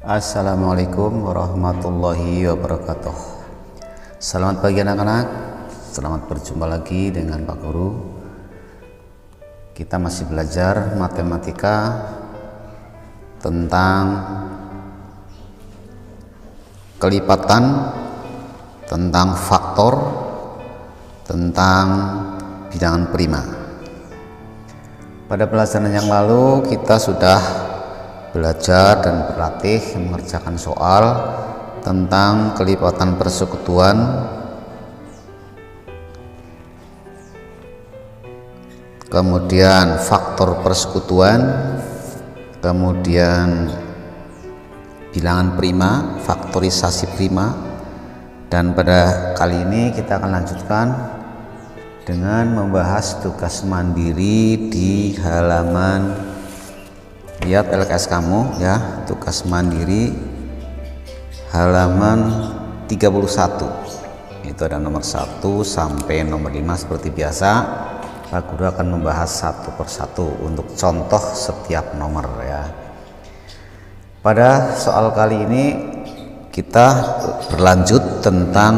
Assalamualaikum warahmatullahi wabarakatuh. Selamat pagi anak-anak. Selamat berjumpa lagi dengan Pak Guru. Kita masih belajar matematika tentang kelipatan, tentang faktor, tentang bilangan prima. Pada pelajaran yang lalu kita sudah belajar dan berlatih mengerjakan soal tentang kelipatan persekutuan, kemudian faktor persekutuan, kemudian bilangan prima, faktorisasi prima, dan pada kali ini kita akan lanjutkan dengan membahas tugas mandiri di halaman, lihat LKS kamu ya, tugas mandiri halaman 31. Itu ada nomor 1 sampai nomor 5. Seperti biasa Pak Guru akan membahas satu persatu untuk contoh setiap nomor ya. Pada soal kali ini kita berlanjut tentang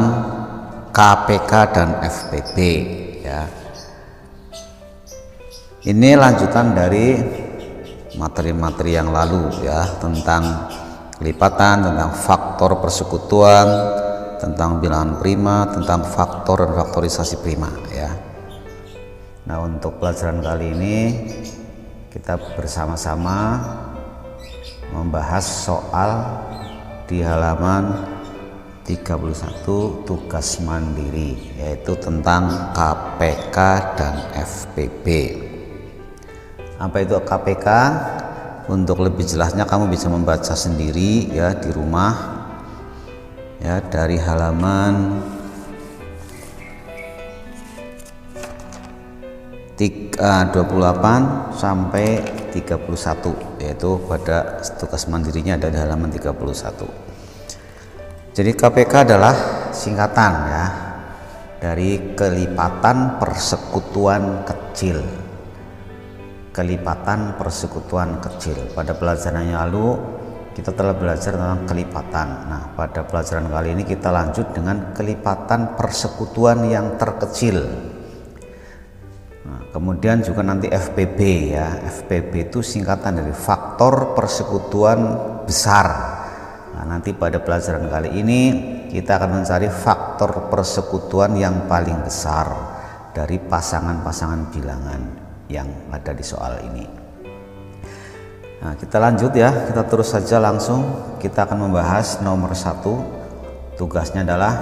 KPK dan FPB ya. Ini lanjutan dari materi-materi yang lalu ya, tentang kelipatan, tentang faktor persekutuan, tentang bilangan prima, tentang faktor dan faktorisasi prima ya. Nah, untuk pelajaran kali ini kita bersama-sama membahas soal di halaman 31 tugas mandiri, yaitu tentang KPK dan FPB. Apa itu KPK? Untuk lebih jelasnya kamu bisa membaca sendiri ya di rumah ya, dari halaman 28 sampai 31, yaitu pada tugas mandirinya ada di halaman 31. Jadi KPK adalah singkatan ya dari kelipatan persekutuan kecil. Kelipatan persekutuan kecil. Pada pelajaran yang lalu kita telah belajar tentang kelipatan. Nah, pada pelajaran kali ini kita lanjut dengan kelipatan persekutuan yang terkecil. Nah, kemudian juga nanti FPB ya. FPB itu singkatan dari faktor persekutuan besar. Nah, nanti pada pelajaran kali ini kita akan mencari faktor persekutuan yang paling besar dari pasangan-pasangan bilangan yang ada di soal ini. Nah, kita lanjut ya, kita terus saja langsung. Kita akan membahas nomor 1. Tugasnya adalah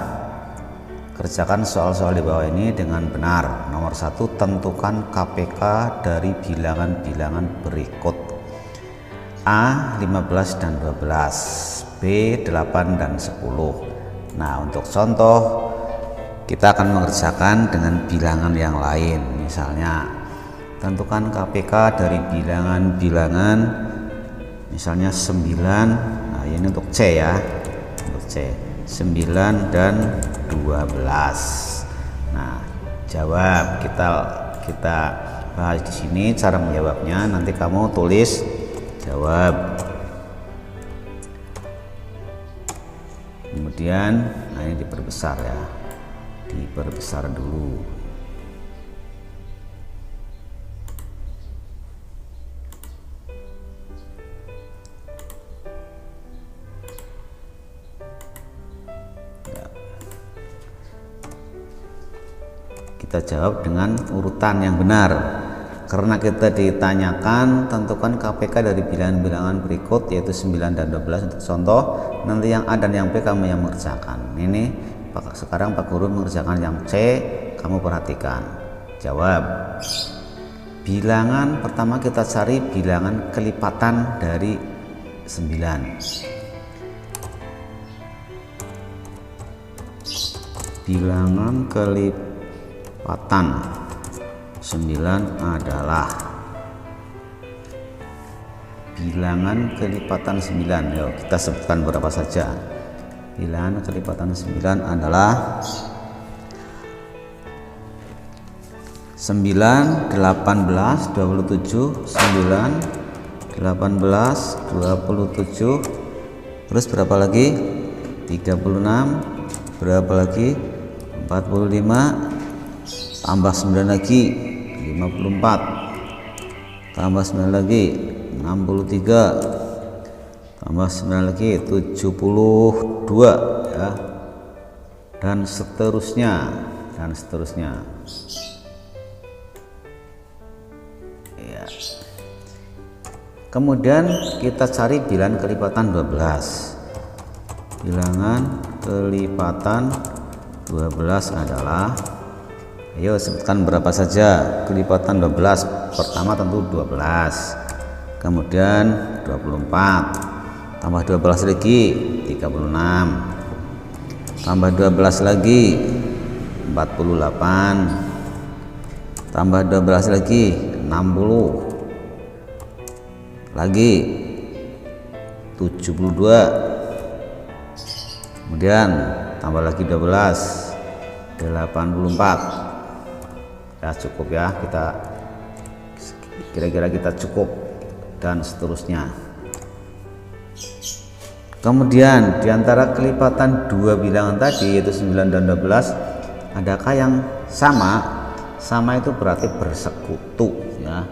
kerjakan soal-soal di bawah ini dengan benar. Nomor 1, tentukan KPK dari bilangan-bilangan berikut: A 15 dan 12, B 8 dan 10. Nah, untuk contoh kita akan mengerjakan dengan bilangan yang lain. Misalnya tentukan KPK dari bilangan-bilangan misalnya 9. Nah, ini untuk C ya, untuk C 9 dan 12. Nah, jawab kita bahas di sini cara menjawabnya. Nanti kamu tulis jawab. Kemudian nah, ini diperbesar ya, diperbesar dulu. Ya. Kita jawab dengan urutan yang benar. Karena kita ditanyakan tentukan KPK dari bilangan-bilangan berikut, yaitu 9 dan 12 untuk contoh. Nanti yang A dan yang B kamu yang mengerjakan. Ini sekarang Pak Guru mengerjakan yang C, kamu perhatikan. Jawab. Bilangan pertama kita cari bilangan kelipatan dari 9. Bilangan kelipatan 9 adalah bilangan kelipatan 9. Yuk kita sebutkan berapa saja. Bilangan kelipatan 9 adalah 9, 18, 27, 9, 18, 27, Terus berapa lagi? 36. Berapa lagi? 45. Tambah 9 lagi 54. Tambah 9 lagi 63. Tambah 9 lagi 72 ya. Dan seterusnya ya. Kemudian kita cari bilangan kelipatan 12. Bilangan kelipatan 12 adalah, ayo sebutkan berapa saja kelipatan 12. Pertama tentu 12, kemudian 24, tambah 12 lagi 36, tambah 12 lagi 48, tambah 12 lagi 60, lagi 72, kemudian tambah lagi 12, 84. Ya cukup ya, kita kira-kira kita cukup, dan seterusnya. Kemudian diantara kelipatan dua bilangan tadi yaitu 9 dan 12, adakah yang sama? Sama itu berarti bersekutu ya.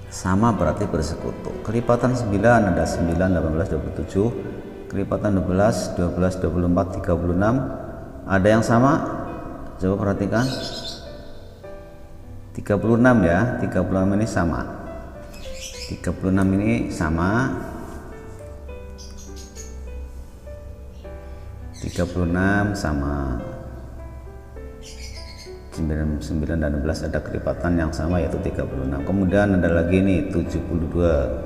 Sama berarti bersekutu. Kelipatan 9 ada 9, 18, 27. Kelipatan 12, 12, 24, 36. Ada yang sama? Coba perhatikan. 36 ya, 36 ini sama. 36 ini sama. 36 sama. 9 dan 12 ada kelipatan yang sama yaitu 36. Kemudian ada lagi nih 72.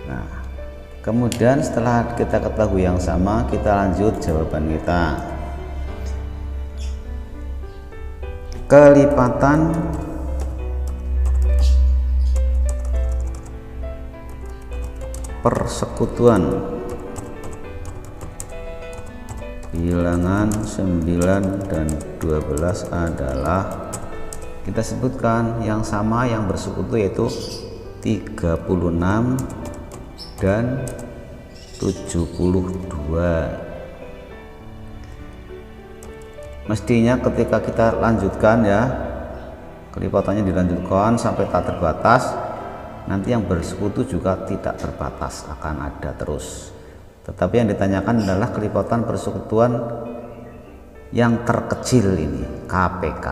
Nah, kemudian setelah kita ketahui yang sama, kita lanjut jawaban kita. Kelipatan persekutuan bilangan 9 dan 12 adalah, kita sebutkan yang sama yang bersekutu yaitu 36 dan 72. Mestinya ketika kita lanjutkan ya, kelipatannya dilanjutkan sampai tak terbatas, nanti yang bersekutu juga tidak terbatas, akan ada terus. Tetapi yang ditanyakan adalah kelipatan persekutuan yang terkecil ini, KPK.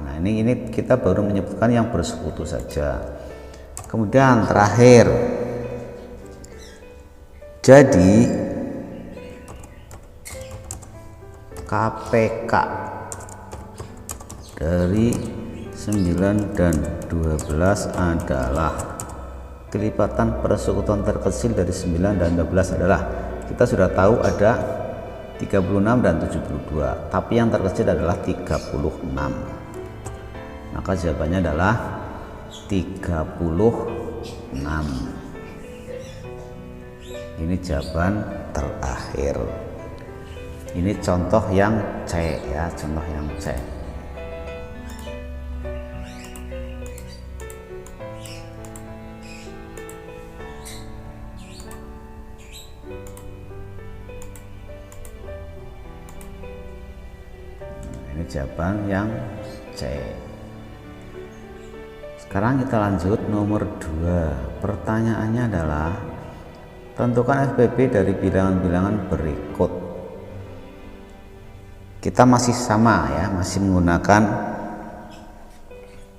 Nah ini kita baru menyebutkan yang bersekutu saja. Kemudian terakhir, jadi KPK dari 9 dan 12 adalah, kelipatan persekutuan terkecil dari 9 dan 12 adalah, kita sudah tahu ada 36 dan 72, tapi yang terkecil adalah 36. Maka jawabannya adalah 36. Ini jawaban terakhir. Ini contoh yang C ya, contoh yang C. Ini jawaban yang C. Sekarang kita lanjut nomor 2. Pertanyaannya adalah, tentukan FPB dari bilangan-bilangan berikut. Kita masih sama ya, masih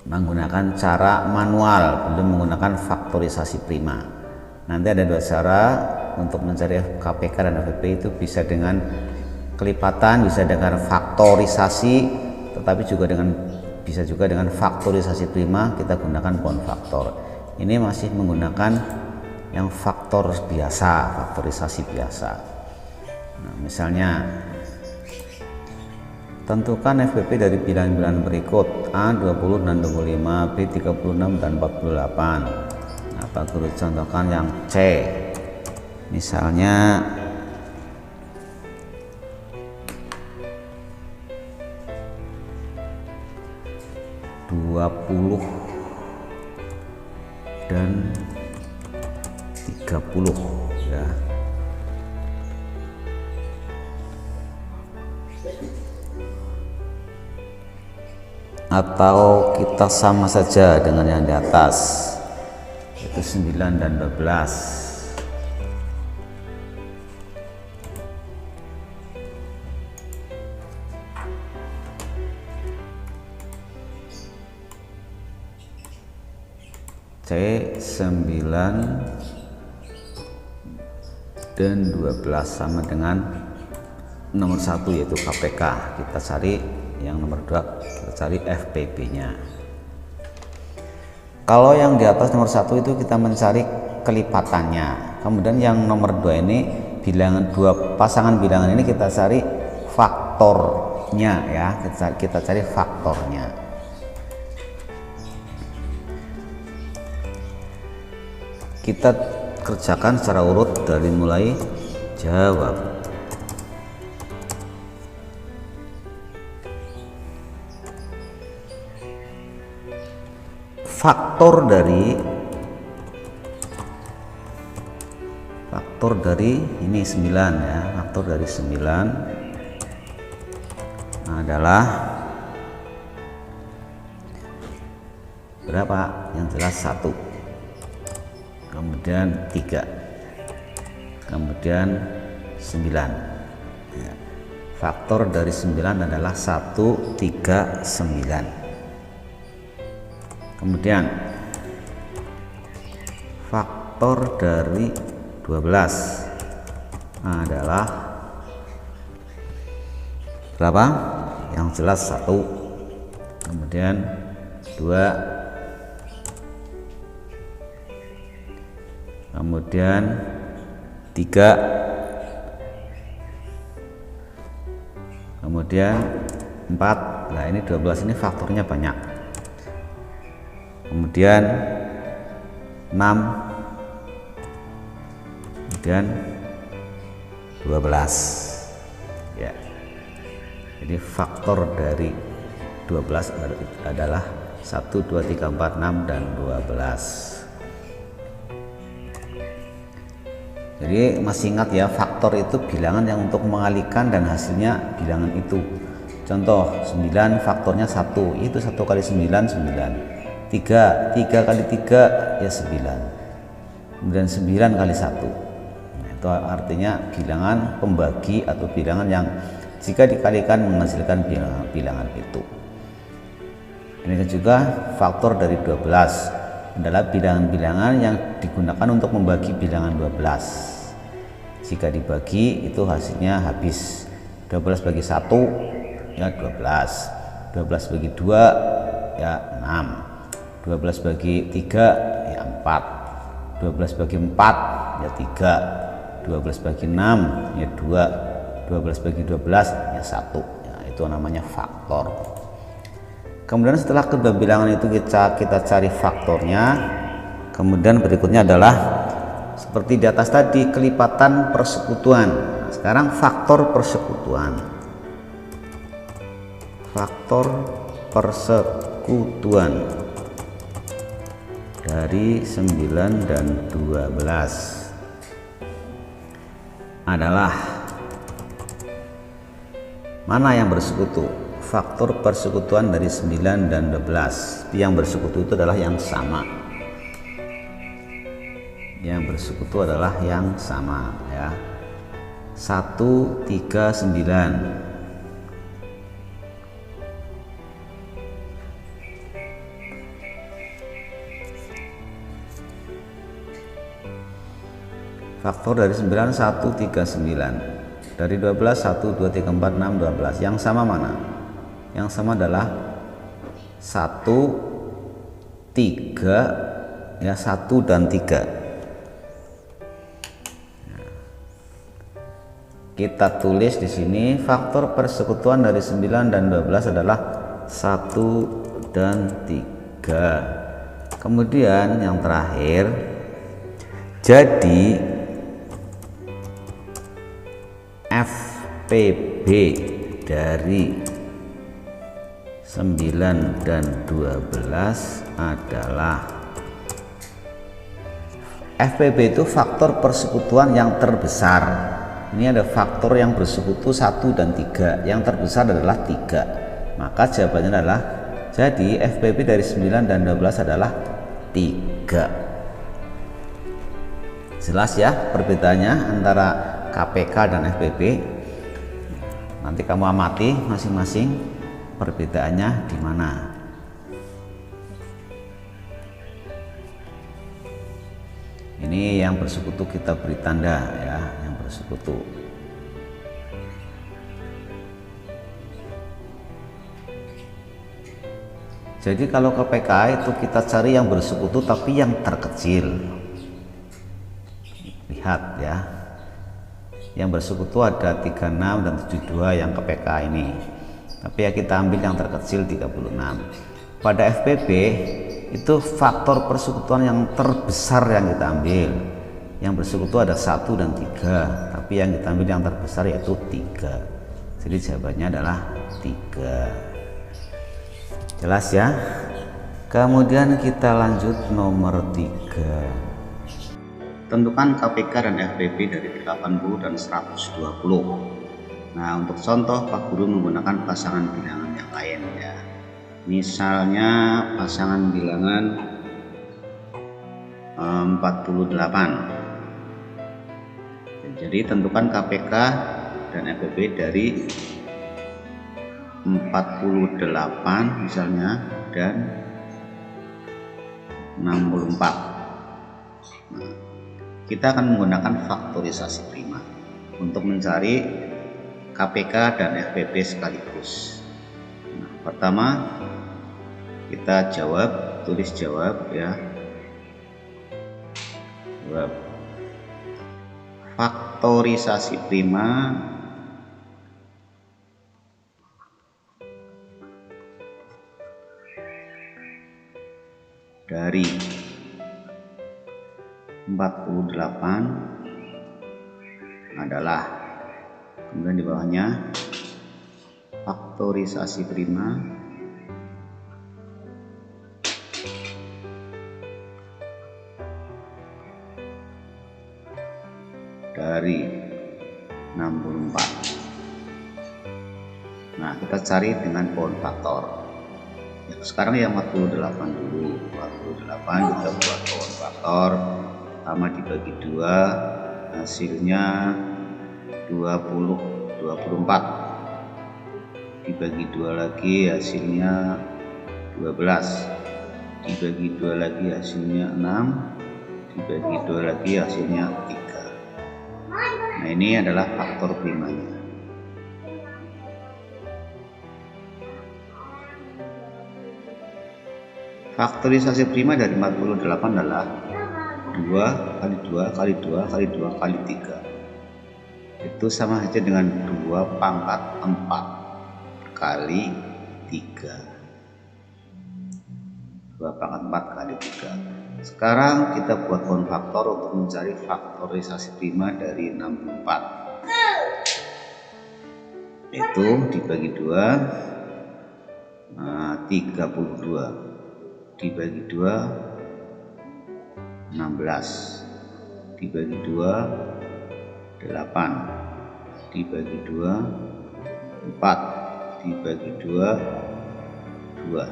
menggunakan cara manual, belum menggunakan faktorisasi prima. Nanti ada dua cara untuk mencari KPK dan FPB, itu bisa dengan kelipatan, bisa dengan faktorisasi, tetapi bisa juga dengan faktorisasi prima. Kita gunakan pound faktor. Ini masih menggunakan yang faktor biasa, faktorisasi biasa. Nah, misalnya tentukan FPB dari bilangan-bilangan berikut: A 20 dan 25, B 36 dan 48. Nah, Pak Guru contohkan yang C. Misalnya 20 20 dan 30 ya. Atau kita sama saja dengan yang di atas, yaitu 9 dan 12. C 9 dan 12 sama dengan nomor 1 yaitu KPK. Kita cari yang nomor 2, kita cari FPB nya. Kalau yang di atas nomor 1 itu kita mencari kelipatannya. Kemudian yang nomor 2 ini bilangan, dua pasangan bilangan ini kita cari faktornya ya. Kita cari faktornya. Kita kerjakan secara urut dari mulai jawab. Faktor dari ini 9 ya. Faktor dari 9 adalah berapa? Yang jelas 1, kemudian 3, kemudian 9 ya. Faktor dari 9 adalah 1, 3, 9. Kemudian faktor dari 12 adalah berapa? Yang jelas 1, kemudian 2, kemudian 3, kemudian 4. Nah ini 12 ini faktornya banyak. Kemudian 6, kemudian 12 ya. Jadi faktor dari 12 adalah 1, 2, 3, 4, 6 dan 12. Jadi masih ingat ya, faktor itu bilangan yang untuk mengalihkan dan hasilnya bilangan itu. Contoh 9 faktornya 1, itu 1 kali 9 9. 3 kali 3 ya 9. Kemudian 9 kali 1. Nah, itu artinya bilangan pembagi atau bilangan yang jika dikalikan menghasilkan bilangan itu. Ini juga faktor dari 12 adalah bilangan-bilangan yang digunakan untuk membagi bilangan 12. Jika dibagi itu hasilnya habis. 12 bagi 1 ya 12, 12 bagi 2 ya 6, 12 bagi 3 ya 4, 12 bagi 4 ya 3, 12 bagi 6 ya 2, 12 bagi 12 ya 1 ya, itu namanya faktor. Kemudian setelah kedua bilangan itu kita cari faktornya. Kemudian berikutnya adalah seperti di atas tadi, kelipatan persekutuan. Nah, sekarang faktor persekutuan. Faktor persekutuan dari 9 dan 12 adalah mana yang bersekutu? Faktor persekutuan dari 9 dan 12. Yang bersekutu itu adalah yang sama. Yang bersekutu adalah yang sama ya. 1, 3, 9. Faktor dari 9 1, 3, 9. Dari 12 1, 2, 3, 4, 6, 12. Yang sama mana? Yang sama adalah 1, 3 ya, 1 dan 3. Nah, kita tulis di sini faktor persekutuan dari 9 dan 12 adalah 1 dan 3. Kemudian yang terakhir, jadi FPB dari 9 dan 12 adalah FPB itu faktor persekutuan yang terbesar. Ini ada faktor yang bersekutu 1 dan 3, yang terbesar adalah 3. Maka jawabannya adalah, jadi FPB dari 9 dan 12 adalah 3. Jelas ya perbedaannya antara KPK dan FPB. Nanti kamu amati masing-masing perbedaannya di mana. Ini yang bersekutu kita beri tanda ya, yang bersekutu. Jadi kalau KPK itu kita cari yang bersekutu tapi yang terkecil. Lihat ya, yang bersekutu ada 36 dan 72 yang KPK ini, tapi ya kita ambil yang terkecil 36. Pada FPB itu faktor persekutuan yang terbesar yang kita ambil. Yang bersekutu ada 1 dan 3, tapi yang kita ambil yang terbesar yaitu 3. Jadi jawabannya adalah 3. Jelas ya. Kemudian kita lanjut nomor 3. Tentukan KPK dan FPB dari 80 dan 120. Nah, untuk contoh Pak Guru menggunakan pasangan bilangan yang lain ya. Misalnya pasangan bilangan 48. Jadi tentukan KPK dan FPB dari 48 misalnya dan 64. Nah, kita akan menggunakan faktorisasi prima untuk mencari KPK dan FPB sekaligus. Nah, pertama kita tulis jawab ya. Jawab. Faktorisasi prima dari 48 adalah, kemudian di bawahnya faktorisasi prima dari 64. Nah, kita cari dengan pohon faktor. Sekarang yang 48 dulu. 48 kita buat pohon faktor. Pertama dibagi 2, hasilnya 24. Dibagi 2 lagi hasilnya 12. Dibagi 2 lagi hasilnya 6. Dibagi 2 lagi hasilnya 3. Nah, ini adalah faktor primanya. Faktorisasi prima dari 48 adalah 2 kali 2 kali 2 kali 2 kali 3. Itu sama saja dengan 2 pangkat 4 kali 3. 2 pangkat 4 kali 3. Sekarang kita buat pohon faktor untuk mencari faktorisasi prima dari 64. Itu dibagi 2, 32. Dibagi 2, 16. Dibagi 2, 8. Dibagi 2, 4. Dibagi 2, 2.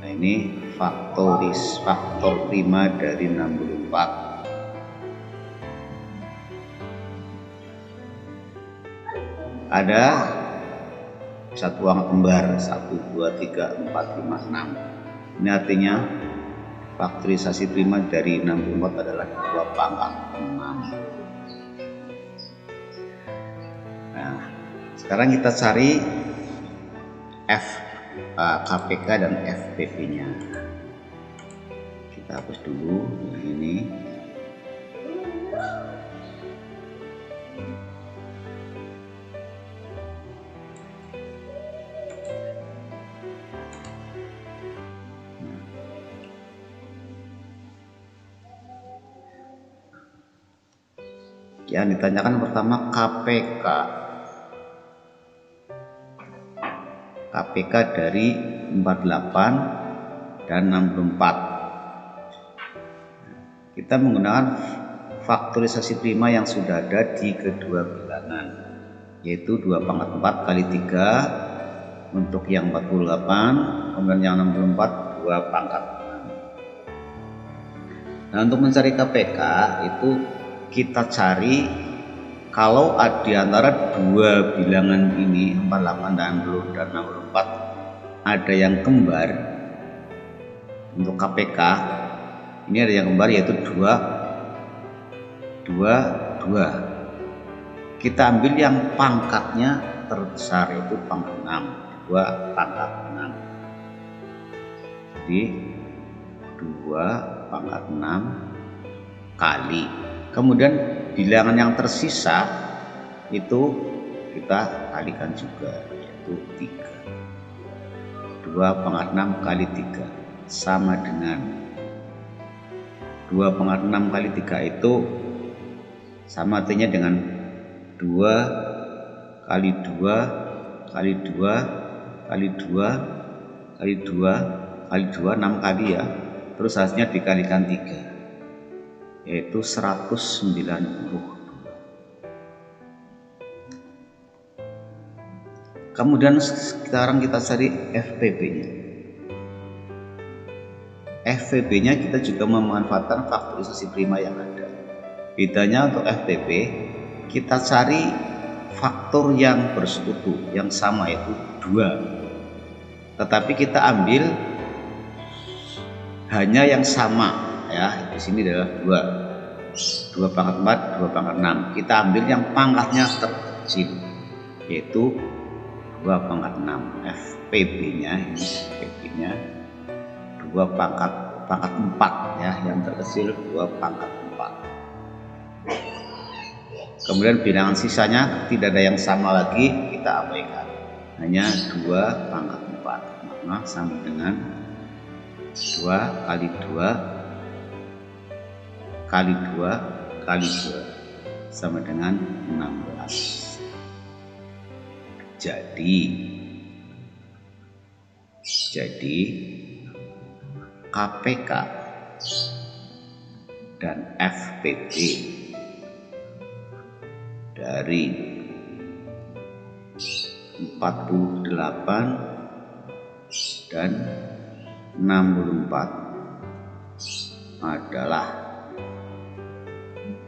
Nah, ini faktor prima dari 64. Ada satu angka kembar 1, 2, 3, 4, 5, 6. Ini artinya faktorisasi prima dari 64 adalah 2 pangkat 6. Nah, sekarang kita cari KPK dan FPB nya. Kita hapus dulu yang ini. Yang ditanyakan pertama KPK. KPK dari 48 dan 64. Kita menggunakan faktorisasi prima yang sudah ada di kedua bilangan, yaitu 2 pangkat 4 kali 3 untuk yang 48, kemudian yang 64 2 pangkat 6. Nah, untuk mencari KPK itu kita cari kalau di antara dua bilangan ini 48 dan 64 ada yang kembar. Untuk KPK ini ada yang kembar yaitu 2 kita ambil yang pangkatnya terbesar yaitu pangkat 6, 2 pangkat 6. Jadi 2 pangkat 6 kali, kemudian bilangan yang tersisa itu kita kalikan juga yaitu 3. 2 pangkat 6 kali 3 sama dengan 2 pangkat 6 kali 3 itu sama artinya dengan 2 kali 2 kali 2 kali 2 kali 2 kali 2 6 kali ya, terus hasilnya dikalikan 3 yaitu 190. Kemudian sekarang kita cari FPB-nya. FPB-nya kita juga memanfaatkan faktorisasi prima yang ada. Bedanya untuk FPB kita cari faktor yang bersekutu yang sama yaitu 2. Tetapi kita ambil hanya yang sama ya. Di sini adalah 2 pangkat 4, 2 pangkat 6. Kita ambil yang pangkatnya terkecil yaitu 2 pangkat 6. FPB-nya ini FPB-nya 2 pangkat 4 ya, yang terkecil 2 pangkat 4. Kemudian bilangan sisanya tidak ada yang sama lagi, kita abaikan. Hanya 2 pangkat 4. Maka sama dengan 2 kali 2 kali 2 kali 2 sama dengan 16. Jadi KPK dan FPB dari 48 dan 64 adalah,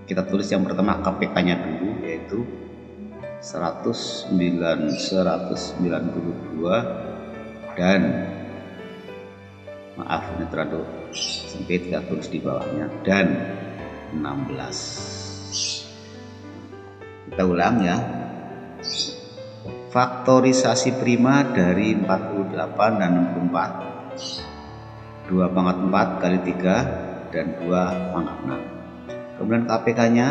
kita tulis yang pertama KPK-nya dulu yaitu 192 dan maaf ini terlalu sempit, kita tulis di bawahnya dan 16. Kita ulang ya. Faktorisasi prima dari 48 dan 64 2 pangkat 4 kali 3 dan 2 pangkat 6. Kemudian KPK-nya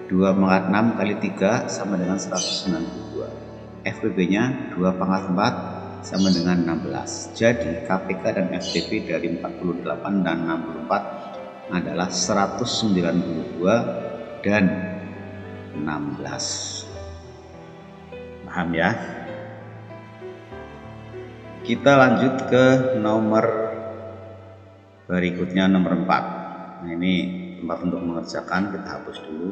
2 pangkat 6 kali 3 sama dengan 192. FPB-nya 2 pangkat 4 sama dengan 16. Jadi KPK dan FPB dari 48 dan 64 adalah 192 dan 16. Paham ya? Kita lanjut ke nomor berikutnya, nomor 4. Nah, ini tempat untuk mengerjakan, kita hapus dulu.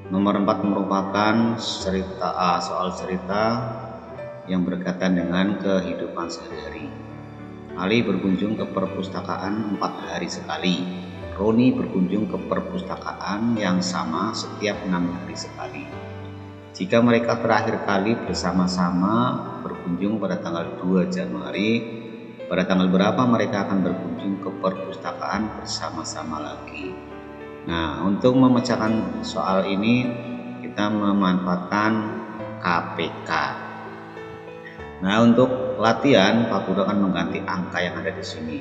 Nomor 4 merupakan soal cerita yang berkaitan dengan kehidupan sehari-hari. Ali berkunjung ke perpustakaan 4 hari sekali. Roni berkunjung ke perpustakaan yang sama setiap 6 hari sekali. Jika mereka terakhir kali bersama-sama berkunjung pada tanggal 2 Januari, pada tanggal berapa mereka akan berkunjung ke perpustakaan bersama-sama lagi? Nah, untuk memecahkan soal ini kita memanfaatkan KPK. Nah, untuk latihan Pak Guru akan mengganti angka yang ada di sini.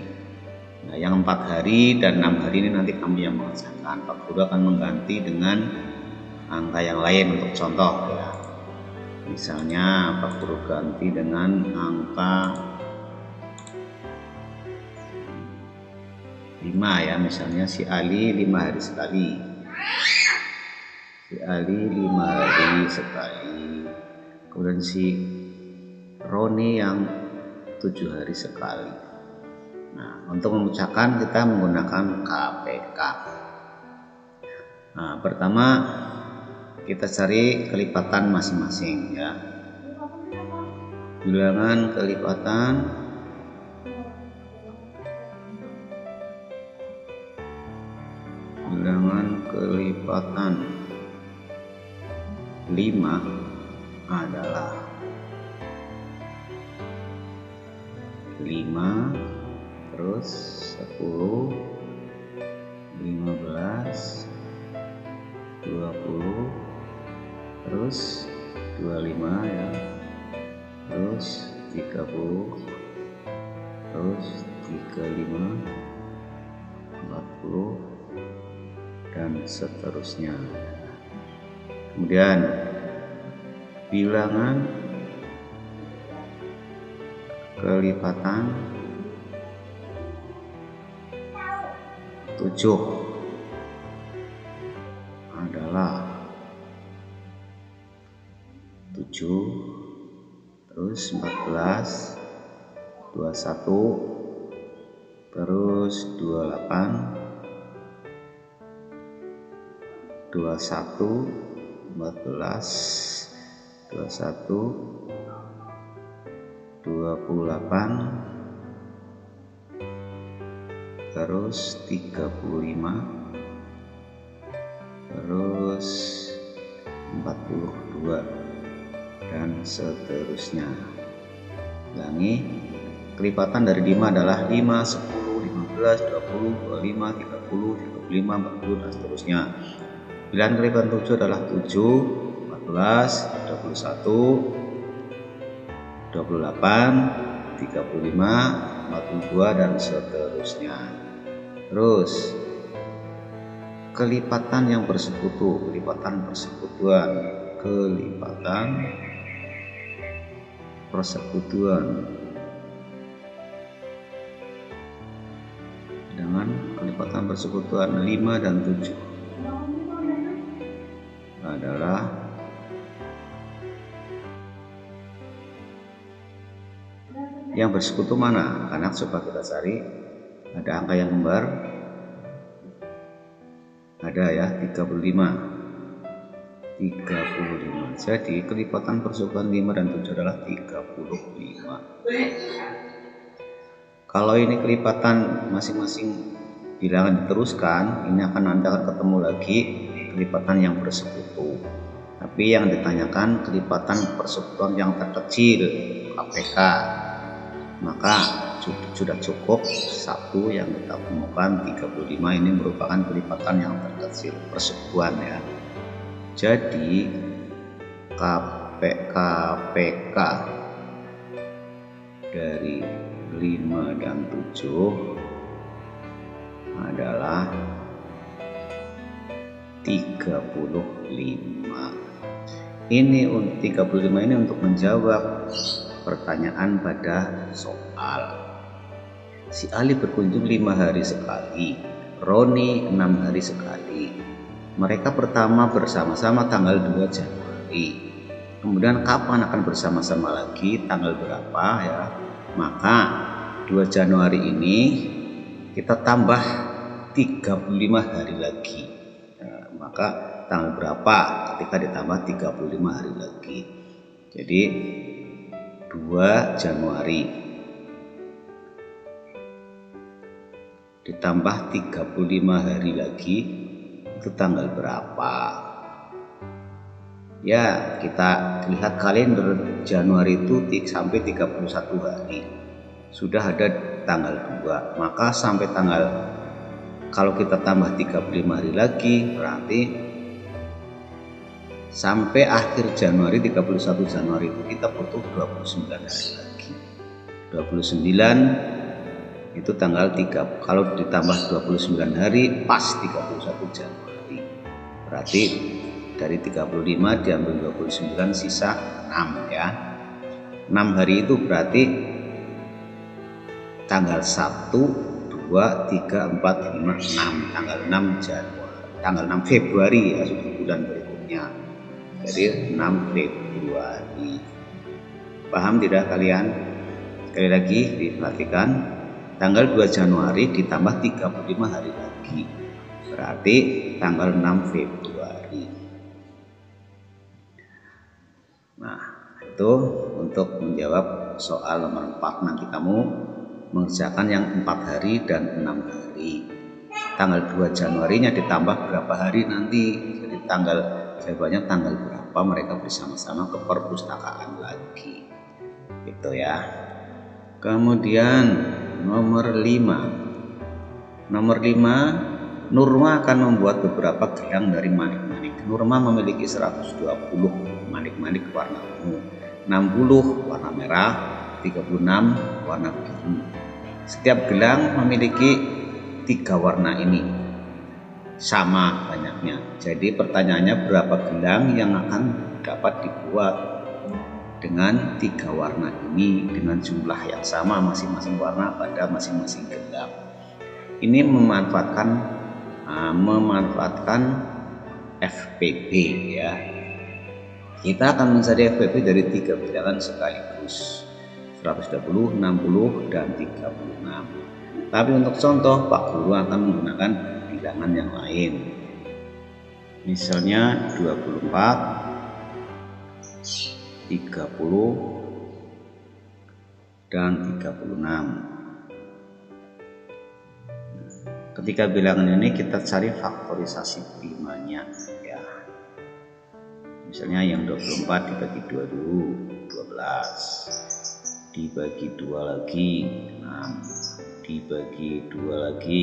Nah, yang 4 hari dan 6 hari ini nanti kami yang mengerjakan. Pak Guru akan mengganti dengan angka yang lain untuk contoh ya. Misalnya Pak Guru ganti dengan angka 5 ya, misalnya si Ali 5 hari sekali, si Ali 5 hari sekali, kemudian si Roni yang 7 hari sekali. Nah, untuk memecahkan kita menggunakan KPK. Nah, pertama kita cari kelipatan masing-masing ya. Bilangan kelipatan kelipatan 5 adalah 5, terus 10, 15, 20, terus 25 ya, terus 30, terus 35, 40, dan seterusnya. Kemudian bilangan kelipatan 7 adalah 7, terus 14, 21, terus 28, 21, 14, 21, 28, terus 35, terus 42, dan seterusnya. Ulangi, kelipatan dari 5 adalah 5, 10, 15, 20, 25, 30, 35, 40, dan seterusnya. Bilangan kelipatan 7 adalah 7, 14, 21, 28, 35, 42, dan seterusnya. Terus kelipatan yang bersekutu, kelipatan persekutuan, kelipatan persekutuan dengan kelipatan persekutuan 5 dan 7 adalah yang bersekutu mana? Karena coba kita cari, ada angka yang kembar, ada ya, 35. Jadi kelipatan persekutuan 5 dan 7 adalah 35. Kalau ini kelipatan masing-masing bilangan diteruskan, ini nanti akan ketemu lagi kelipatan yang bersekutu. Tapi yang ditanyakan kelipatan persekutuan yang terkecil, KPK. Maka sudah cukup satu yang kita temukan, 35 ini merupakan kelipatan yang terkecil persekutuan ya. Jadi KPK dari 5 dan 7 adalah 35. Ini 35 ini untuk menjawab pertanyaan pada soal. Si Ali berkunjung 5 hari sekali, Roni 6 hari sekali. Mereka pertama bersama-sama tanggal 2 Januari. Kemudian kapan akan bersama-sama lagi, tanggal berapa ya? Maka 2 Januari ini kita tambah 35 hari lagi. Nah, maka tanggal berapa ketika ditambah 35 hari lagi? Jadi 2 Januari ditambah 35 hari lagi, itu tanggal berapa? Ya, kita lihat kalender Januari itu sampai 31 hari. Sudah ada tanggal 2, maka sampai tanggal, kalau kita tambah 35 hari lagi, berarti sampai akhir Januari, 31 Januari itu kita butuh 29 hari lagi. 29 itu tanggal 3, kalau ditambah 29 hari pas 31 Januari. Berarti Dari 35 diambil 29, sisa 6 ya. 6 hari itu berarti tanggal 1, 2, 3, 4, 5, 6. Tanggal 6 Januari, tanggal 6 Februari ya, sudah bulan berikutnya. Jadi 6 Februari. Paham tidak kalian? Sekali lagi diperhatikan, tanggal 2 Januari ditambah 35 hari lagi, berarti tanggal 6 Februari. Nah, itu untuk menjawab soal nomor 4. Nanti kamu mengerjakan yang 4 hari dan 6 hari. Tanggal 2 Januarinya ditambah berapa hari nanti. Jadi jawabannya tanggal berapa mereka bersama-sama ke perpustakaan lagi. Gitu ya. Kemudian nomor 5. Nomor 5, Nurma akan membuat beberapa gelang dari manik-manik. Nurma memiliki 120 manik-manik warna ungu, 60 warna merah, 36 warna biru. Setiap gelang memiliki 3 warna ini, sama banyaknya. Jadi pertanyaannya, berapa gelang yang akan dapat dibuat dengan 3 warna ini dengan jumlah yang sama masing-masing warna pada masing-masing gelang. Ini memanfaatkan FPB ya. Kita akan mencari FPB dari 3 bilangan sekaligus, 120, 60, dan 36. Tapi untuk contoh, Pak Guru akan menggunakan bilangan yang lain. Misalnya 24, 30, dan 36. Ketika bilangan ini kita cari faktorisasi primanya ya. Misalnya yang 24 dibagi 2 dulu, 12. Dibagi 2 lagi, 6. Dibagi 2 lagi,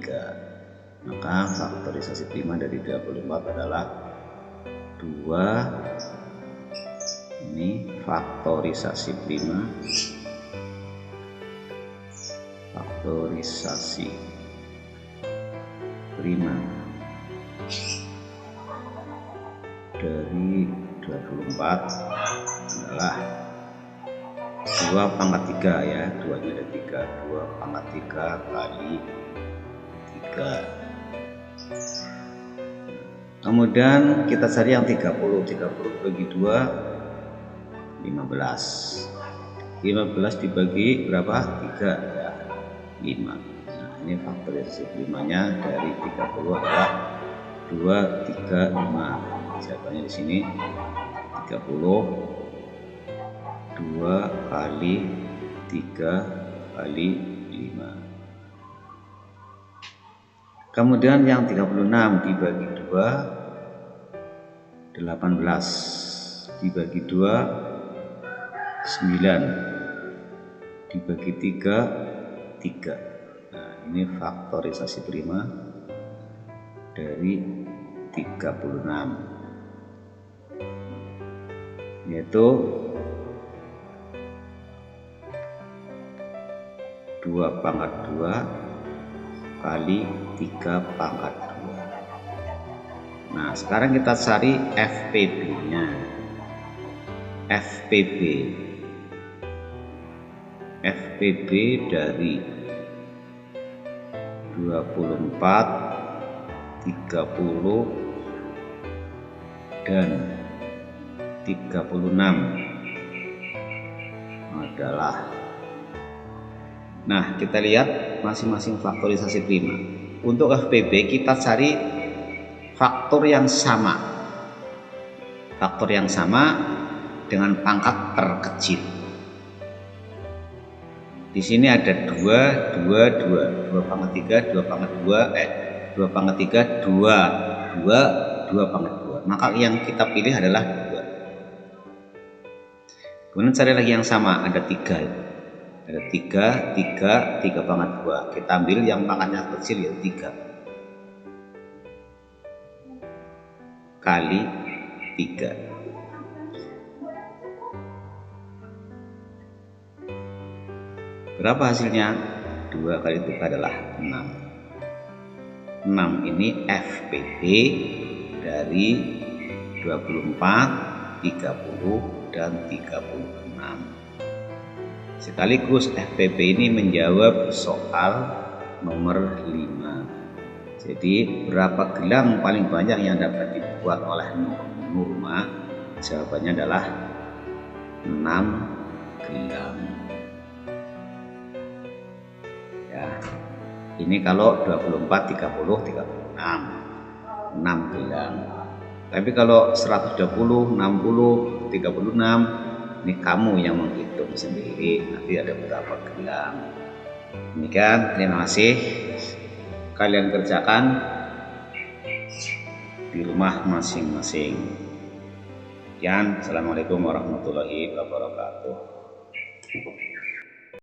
3. Maka faktorisasi prima dari 24 adalah 2. Ini faktorisasi prima. Faktorisasi prima dari 24 adalah 2 pangkat 3 ya, 2 nya ada 3, 2 pangkat 3 kali 3. Kemudian kita cari yang 30 bagi 2, 15. 15 dibagi berapa? 3 ya, 5. Ini faktorisasi primanya dari 30 adalah 2, 3, 5. Jawabannya di sini 30, 2 kali 3 kali 5. Kemudian yang 36 dibagi 2, 18. Dibagi 2, 9. Dibagi 3, 3. Ini faktorisasi prima dari 36, yaitu 2 pangkat 2 kali 3 pangkat 2. Nah, sekarang kita cari FPB-nya. FPB dari 24, 30, dan 36 adalah, nah kita lihat masing-masing faktorisasi prima. Untuk FPB kita cari faktor yang sama. Faktor yang sama dengan pangkat terkecil. Di sini ada 2 pangkat 3, 2 pangkat 2, 2 pangkat 3, 2 pangkat 2. Maka yang kita pilih adalah 2. Kemudian cari lagi yang sama, ada 3. Ada 3 pangkat 2. Kita ambil yang pangkatnya kecil ya, 3 kali 3. Berapa hasilnya? 2 kali 3 adalah 6. 6 ini FPB dari 24, 30, dan 36. Sekaligus FPP ini menjawab soal nomor 5. Jadi berapa gelang paling banyak yang dapat dibuat oleh Nurma? Jawabannya adalah 6 gelang. Ya, ini kalau 24, 30, 36, 6 gelang. Tapi kalau 120, 60, 36, ini kamu yang menghitung sendiri, nanti ada berapa gelang. Demikian, terima kasih. Kalian kerjakan di rumah masing-masing. Sekian, assalamualaikum warahmatullahi wabarakatuh.